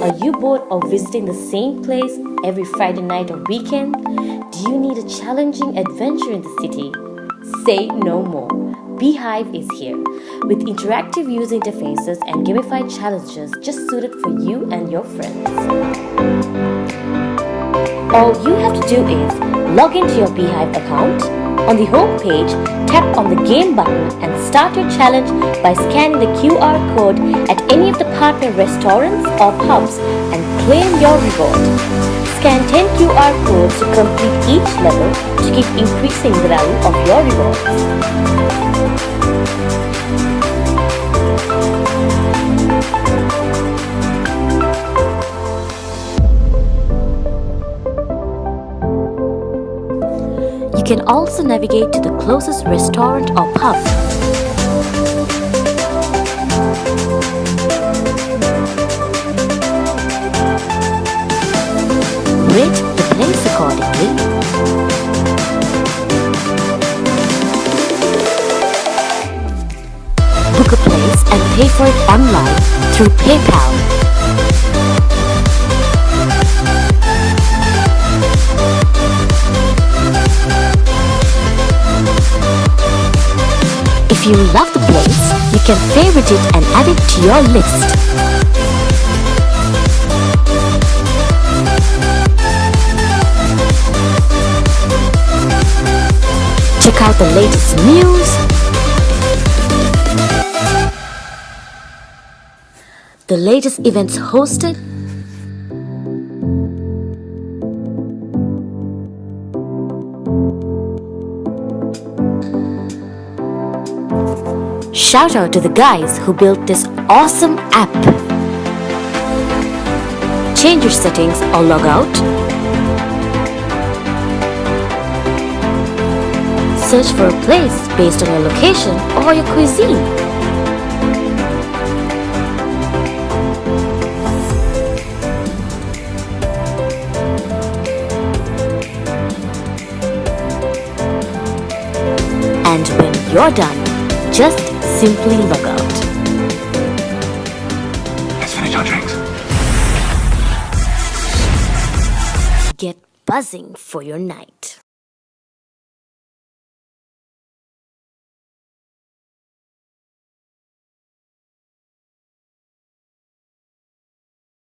Are you bored of visiting the same place every Friday night or weekend? Do you need a challenging adventure in the city? Say no more. BeeHive is here with interactive user interfaces and gamified challenges just suited for you and your friends. All you have to do is log into your BeeHive account. On the home page, tap on the game button and start your challenge by scanning the QR code at any of the partner restaurants or pubs and claim your reward. Scan 10 QR codes to complete each level to keep increasing the value of your rewards. You can also navigate to the closest restaurant or pub. Rate the place accordingly. Book a place and pay for it online through PayPal. If you love the place, you can favorite it and add it to your list. Check out the latest news, the latest events hosted, shout out to the guys who built this awesome app. Change your settings or log out. Search for a place based on your location or your cuisine. And when you're done, just simply log out. Let's finish our drinks. Get buzzing for your night.